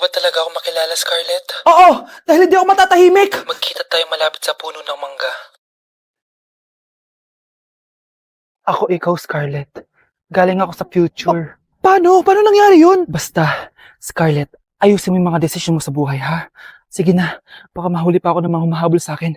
ba talaga ako makilala, Scarlett? Oo, dahil hindi ako matatahimik. Magkita tayo malapit sa puno ng mangga. Ako ikaw, Scarlett. Galing ako sa future. Paano? Paano nangyari yun? Basta, Scarlett, ayusin mo yung mga desisyon mo sa buhay, ha? Sige na, baka mahuli pa ako ng mga humahabol sa akin.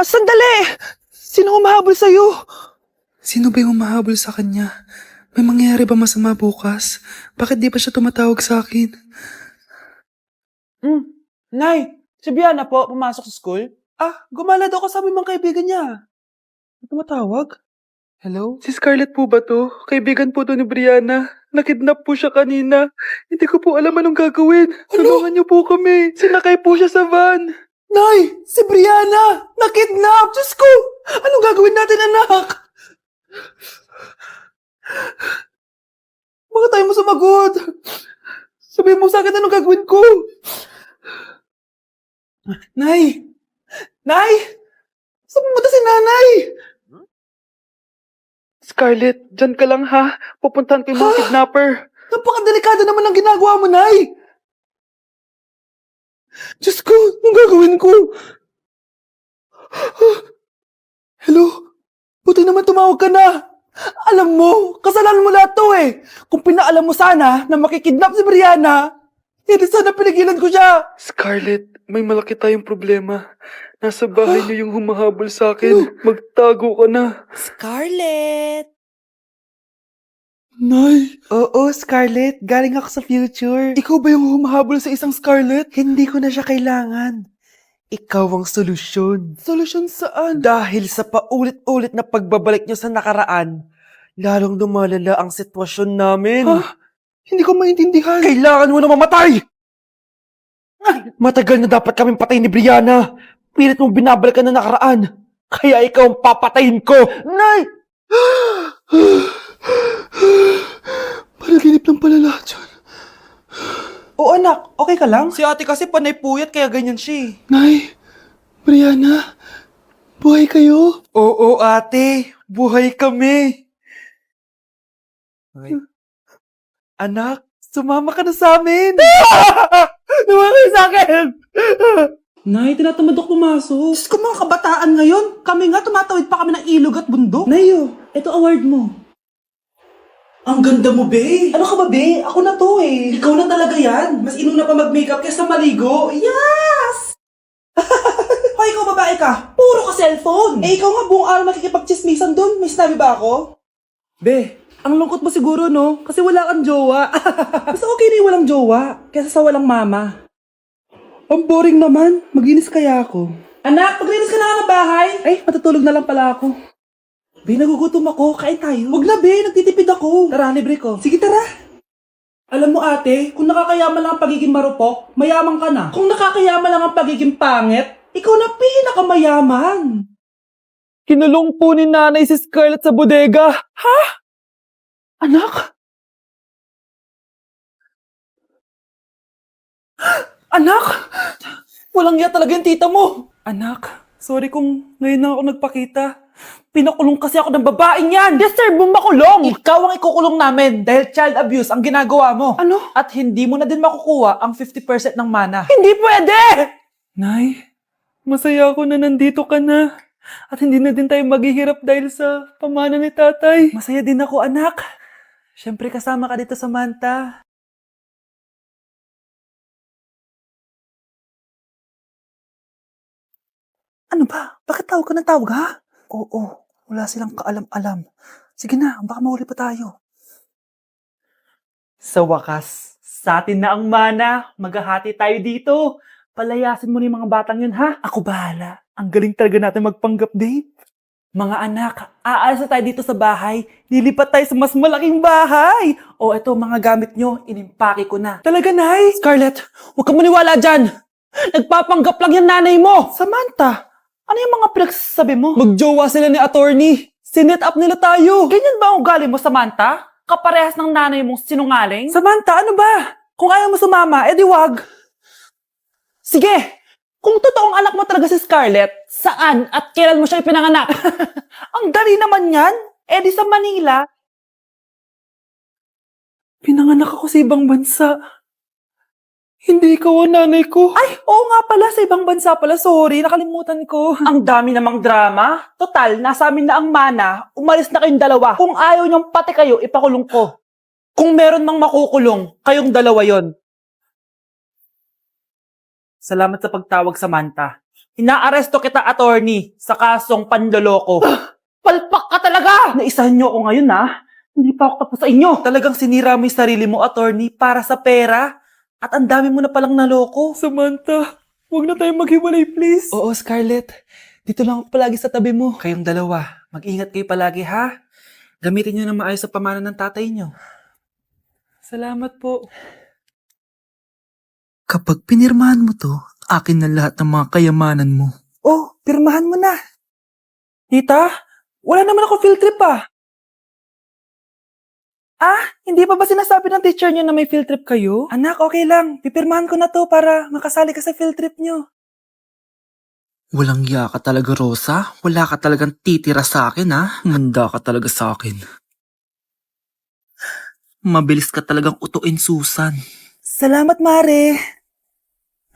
Sandali! Sino humahabol sa'yo? Sino ba yung humahabol sa kanya? May mangyayari ba masama bukas? Bakit di pa siya tumatawag sa akin? Nay, si Biana po, pumasok sa school? Gumala daw kasama yung mga kaibigan niya. Tumatawag? Hello? Si Scarlett po ba to? Kaibigan po to ni Brianna. Nakidnap po siya kanina. Hindi ko po alam anong gagawin. Tulungan niyo po kami. Sinakay po siya sa van. Nay! Si Brianna! Nakidnap! Diyos ko! Anong gagawin natin, anak? Bakit tayo mo sumagot? Sabihin mo sa akin anong gagawin ko? Nay! Nay! Saan pumunta si nanay? Scarlett, dyan ka lang ha. Pupuntahan ko yung mga kidnapper. Napakadelikado naman ang ginagawa mo, Nay! Diyos ko, anong gagawin ko? Hello? Buti naman tumawag ka na. Alam mo, kasalanan mo lahat to eh. Kung pinaalam mo sana na makikidnap si Brianna, hindi sana pinigilan ko siya. Scarlett, may malaki tayong problema. Nasa bahay niyo yung humahabol sa akin. Magtago ka na. Scarlett! Nay! Oo, Scarlett. Galing ako sa future. Ikaw ba yung humahabol sa isang Scarlett? Hindi ko na siya kailangan. Ikaw ang solusyon. Solusyon saan? Dahil sa paulit-ulit na pagbabalik niyo sa nakaraan, lalong lumalala ang sitwasyon namin. Hindi ko maintindihan. Kailangan mo na mamatay! Matagal na dapat kaming patay ni Brianna. Pilit mong binabalikan na nakaraan. Kaya ikaw ang papatayin ko. Nay! Panaginip lang pala lahat yun. Oo anak, okay ka lang? Si ate kasi panay puyat kaya ganyan siya. Nay, Brianna, buhay kayo? Oo ate, buhay kami. Anak, sumama ka na sa amin. Sumama kayo sa akin. Nay, tinatamad ako pumasok. Diyos ko mga kabataan ngayon, kami nga tumatawid pa kami ng ilog at bundok. Nayo, ito award mo. Ang ganda mo, be. Ano ka ba, be? Ako na to eh. Ikaw na talaga yan. Mas inuna pa mag-makeup kaysa maligo. Yes! Hoy, ikaw babae ka. Puro ka cellphone. Eh, ikaw nga buong araw nakikipag-chismisan doon. May sinabi ba ako? Be, ang lungkot mo siguro, no? Kasi wala kang jowa. Mas okay na yung walang jowa kaysa sa walang mama. Ang boring naman. Maginis kaya ako. Anak, maglinis ka na nga ng bahay. Ay, matutulog na lang pala ako. Be, nagugutom ako. Kain tayo. Huwag na, be. Nagtitipid ako. Tara, libre ko. Sige, tara. Alam mo ate, kung nakakayaman lang ang pagiging marupok, mayaman ka na. Kung nakakayaman lang ang pagiging pangit, ikaw na pinakamayaman. Kinulong po ni nanay si Scarlett sa bodega. Ha? Anak? Anak? Walang iya talaga yung tita mo. Anak, sorry kung ngayon na ako nagpakita. Pinakulong kasi ako ng babaeng yan. Deserve mo makulong. Ikaw ang ikukulong namin dahil child abuse ang ginagawa mo. Ano? At hindi mo na din makukuha ang 50% ng mana. Hindi pwede! Nay, masaya ako na nandito ka na. At hindi na din tayo maghihirap dahil sa pamana ni tatay. Masaya din ako, anak. Siyempre kasama ka dito sa Manta. Ano ba? Bakit tawag ka ng tawag, ha? Oo, wala silang kaalam-alam. Sige na, baka mahuli pa tayo. Sa wakas, sa atin na ang mana. Maghahati tayo dito. Palayasin mo na yung mga batang yun, ha? Ako bahala. Ang galing talaga natin magpanggap date. Mga anak, aalis na tayo dito sa bahay. Lilipat tayo sa mas malaking bahay. O eto, mga gamit nyo, inimpake ko na. Talaga, Nay? Scarlett, huwag ka maniwala dyan. Nagpapanggap lang yung nanay mo. Samantha, ano yung mga pinagsasabi mo? Magjowa sila ni attorney. Sinet up nila tayo. Ganyan ba ang ugali mo, Samantha? Kaparehas ng nanay mong sinungaling? Samantha, ano ba? Kung ayaw mo sumama, edi wag. Sige, kung totoong anak mo talaga si Scarlett, saan at kailan mo siya ipinanganak? Ang dali naman yan. Edi sa Manila. Pinanganak ako sa ibang bansa. Hindi ikaw ang nanay ko. Ay, oo nga pala, sa ibang bansa pala. Sorry, nakalimutan ko. Ang dami namang drama. Total, nasa amin na ang mana. Umalis na kayong dalawa. Kung ayaw niyong pati kayo, ipakulong ko. Kung meron mang makukulong, kayong dalawa yon. Salamat sa pagtawag, Samantha. Inaaresto kita, attorney, sa kasong panloloko. Palpak ka talaga! Naisahan niyo ako ngayon, ha? Hindi pa ako tapos sa inyo. Talagang sinira mo yung sarili mo, attorney, para sa pera. At ang dami mo na palang naloko. Samantha, huwag na tayong maghiwalay, please. Oo, Scarlett. Dito lang ako palagi sa tabi mo. Kayong dalawa, mag-ingat kayo palagi, ha? Gamitin niyo na maayos sa pamana ng tatay niyo. Salamat po. Kapag pinirmahan mo to, akin na lahat ng mga kayamanan mo. Oh, pirmahan mo na. Tita, wala naman ako field trip, ah. Ah, hindi pa ba sinasabi ng teacher niyo na may field trip kayo? Anak, okay lang. Pipirmahan ko na to para makasali ka sa field trip niyo. Walang iya ka talaga, Rosa. Wala ka talagang titira sa akin, ha? Manda ka talaga sa akin. Mabilis ka talagang utuin, Susan. Salamat, Mare.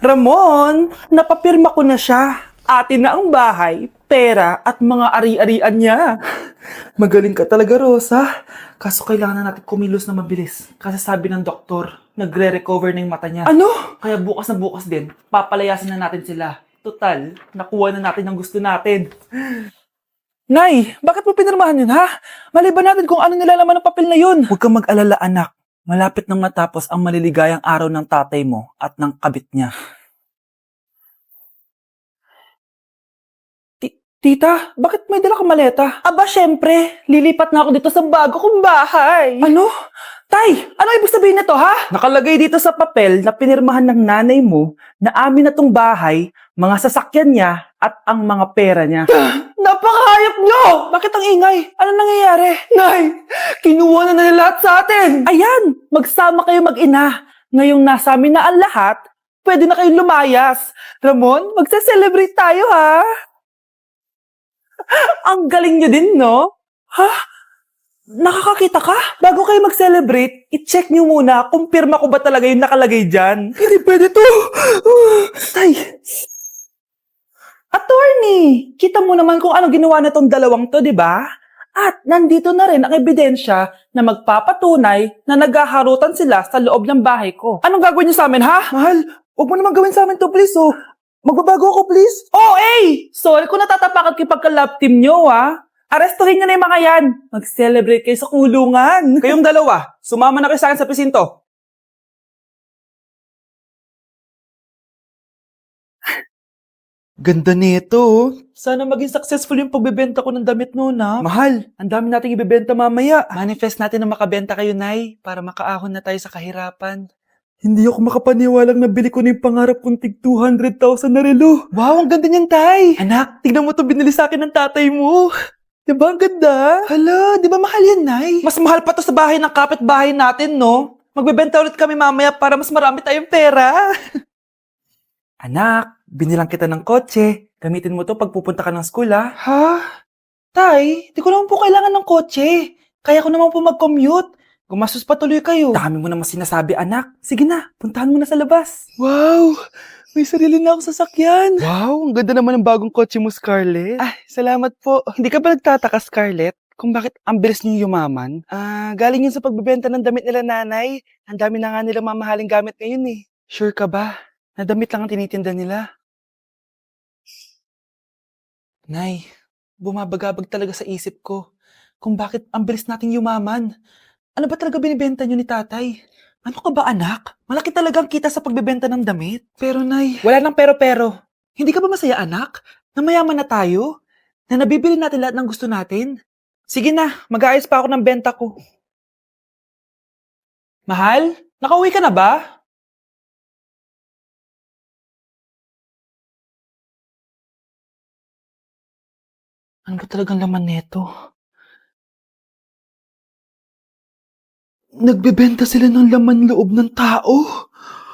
Ramon, napapirma ko na siya. Atin na ang bahay, pera at mga ari-arian niya. Magaling ka talaga, Rosa. Kaso kailangan na natin kumilos na mabilis. Kasi sabi ng doktor, nagre-recover na yung mata niya. Ano? Kaya bukas na bukas din, papalayasin na natin sila. Total, nakuha na natin ang gusto natin. Nay, bakit mo pinirmahan yun, ha? Maliban natin kung ano nilalaman ng papel na yun. Huwag kang mag-alala, anak. Malapit nang matapos ang maliligayang araw ng tatay mo at ng kabit niya. Tita, bakit may dala kang maleta? Aba, syempre. Lilipat na ako dito sa bago kong bahay. Ano? Tay, ano ibig sabihin nito, ha? Nakalagay dito sa papel na pinirmahan ng nanay mo na amin na tong bahay, mga sasakyan niya at ang mga pera niya. Napakahayop nyo! Bakit ang ingay? Ano nangyayari? Nay, kinuha na nila lahat sa atin! Ayan, magsama kayo mag-ina. Ngayong nasa amin na ang lahat, pwede na kayong lumayas. Ramon, magsa-celebrate tayo, ha? Ang galing nyo din, no? Ha? Nakakakita ka? Bago kayo mag-celebrate, i-check nyo muna kung pirma ko ba talaga yung nakalagay dyan. Hindi pwede to! Tay! Attorney! Kita mo naman kung ano ginawa na tong dalawang to, di ba? At nandito na rin ang ebidensya na magpapatunay na naghaharutan sila sa loob ng bahay ko. Anong gagawin nyo sa amin, ha? Mahal, huwag mo naman gawin sa amin to, please, oh. Magbabago ako, please. Oh, sorry kung natatapakan kayo pagka-love team nyo, ha? Arestuhin nyo na yung mga yan. Mag-celebrate kayo sa kulungan. Kayong dalawa, sumama na kayo sa akin sa presinto. Ganda nito, oh. Sana maging successful yung pagbebenta ko ng damit mo, na. Mahal, ang dami nating ibebenta mamaya. Manifest natin na makabenta kayo, Nay, para makaahon na tayo sa kahirapan. Hindi ako makapaniwalang nabili ko na yung pangarap kong tig 200,000 na relo. Wow, ang ganda niyan, Tay. Anak, tignan mo itong binili sa akin ng tatay mo. Diba ang ganda? Hala, di ba mahal yan, Nay? Mas mahal pa to sa bahay ng kapitbahay natin, no? Magbebenta ulit kami mamaya para mas marami tayong pera. Anak, binilang kita ng kotse. Gamitin mo to pag pupunta ka ng school, ha? Ha? Tay, di ko naman po kailangan ng kotse. Kaya ko naman po mag-commute. Gumastos pa tuloy kayo. Dami mo naman sinasabi, anak. Sige na, puntahan mo na sa labas. Wow! May sarili na akong sasakyan. Wow, ang ganda naman ng bagong kotse mo, Scarlett. Ay, salamat po. Hindi ka ba nagtataka, Scarlett, kung bakit ang bilis niyo yumaman? Galing yun sa pagbebenta ng damit nila, nanay. Ang dami na nga nilang mamahaling gamit ngayon, eh. Sure ka ba? Na damit lang ang tinitinda nila? Nay, bumabagabag talaga sa isip ko kung bakit ang bilis nating yumaman. Ano ba talaga binibenta niyo ni tatay? Ano ka ba, anak? Malaki talagang kita sa pagbebenta ng damit. Pero, Nay, wala nang pero-pero. Hindi ka ba masaya, anak? Na mayaman na tayo? Na nabibili natin lahat ng gusto natin? Sige na, mag-aayos pa ako ng benta ko. Mahal, nakauwi ka na ba? Ano ba talagang laman neto? Nagbebenta sila ng laman loob ng tao.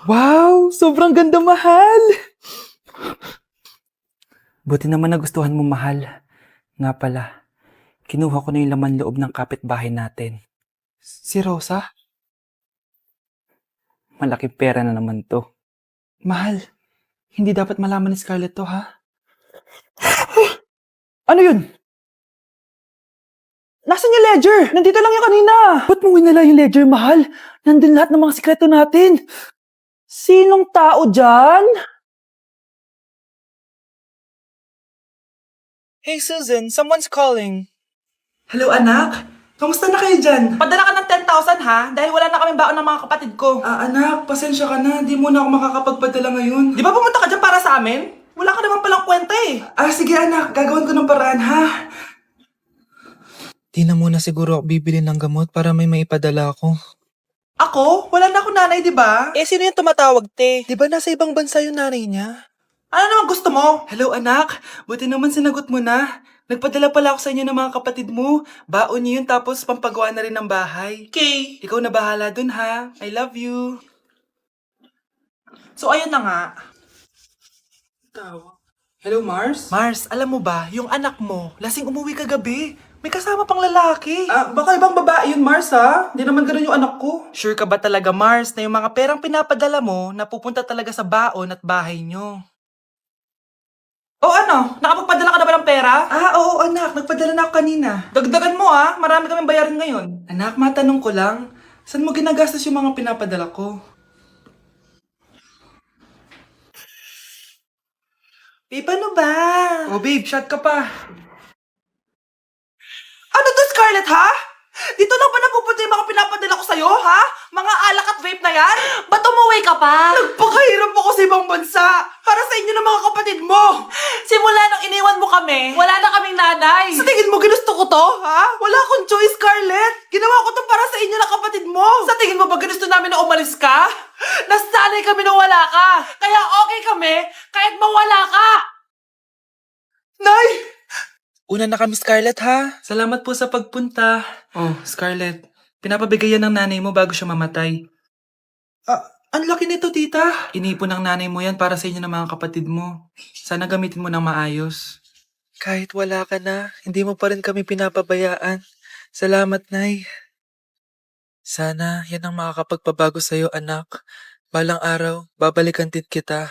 Wow, sobrang ganda, mahal. Buti naman nagustuhan mo, mahal. Nga pala, kinuha ko na yung laman loob ng kapitbahay natin. Si Rosa? Malaking pera na naman to. Mahal, hindi dapat malaman ni Scarlett to, ha? Ano yun? Nasaan yung ledger? Nandito lang yung kanina. Ba't mo winala yung ledger, mahal? Nandun lahat ng mga sikreto natin. Sinong tao dyan? Hey Susan, someone's calling. Hello, anak. Kamusta na kayo dyan? Padala ka ng 10,000, ha? Dahil wala na kami baon ng mga kapatid ko. Anak, pasensya ka na. Di mo na ako makakapagpadala ngayon. Di ba pumunta ka dyan para sa amin? Wala ka naman palang kwenta eh. Sige anak, gagawin ko ng paraan ha. Di na muna siguro ako bibili ng gamot para may maipadala ako. Ako? Wala na ako nanay, di ba? Sino yung tumatawag, te? Di ba nasa ibang bansa yung nanay niya? Ano naman gusto mo? Hello anak, buti naman sinagot mo na. Nagpadala pala ako sa inyo ng mga kapatid mo. Baon niyo yun tapos pampagawa na rin ng bahay. Okay. Ikaw na bahala dun ha. I love you. So ayun na nga. Hello Mars? Mars, alam mo ba, yung anak mo, lasing umuwi kagabi. May kasama pang lalaki. Baka ibang babae yun Mars ha. Hindi naman ganun yung anak ko. Sure ka ba talaga, Mars, na yung mga perang pinapadala mo napupunta talaga sa baon at bahay nyo? O ano? Nakapagpadala ka na ba ng pera? Oo anak, nagpadala na ako kanina. Dagdagan mo marami kaming bayarin ngayon. Anak, matanong ko lang, saan mo ginagastos yung mga pinapadala ko? Babe, ano ba? Oh babe, shot ka pa. Ano to, Scarlett, ha? Dito lang ba napupunta yung mga pinapadala ko sa'yo, ha? Mga alak at vape na yan? Ba't umuwi ka pa? Nagpakahirap ako sa ibang bansa para sa inyo ng mga kapatid mo. Simula nung iniwan mo kami, wala na kaming nanay. Sa tingin mo ginusto ko to, ha? Wala akong choice, Scarlett. Ginawa ko to para sa inyo ng kapatid mo. Sa tingin mo ba ginusto namin na umalis ka? Nasanay kami na wala ka. Kaya okay kami kahit mawala ka. Nay! Una na kami Scarlett ha. Salamat po sa pagpunta. Oh, Scarlett, pinapabigay yan ng nanay mo bago siya mamatay. Ang laki nito, tita. Inipon ng nanay mo yan para sa inyo ng mga kapatid mo. Sana gamitin mo ng maayos. Kahit wala ka na, hindi mo pa rin kami pinapabayaan. Salamat, Nay. Sana yan ang makakapagpabago sa'yo, anak. Balang araw, babalikan din kita.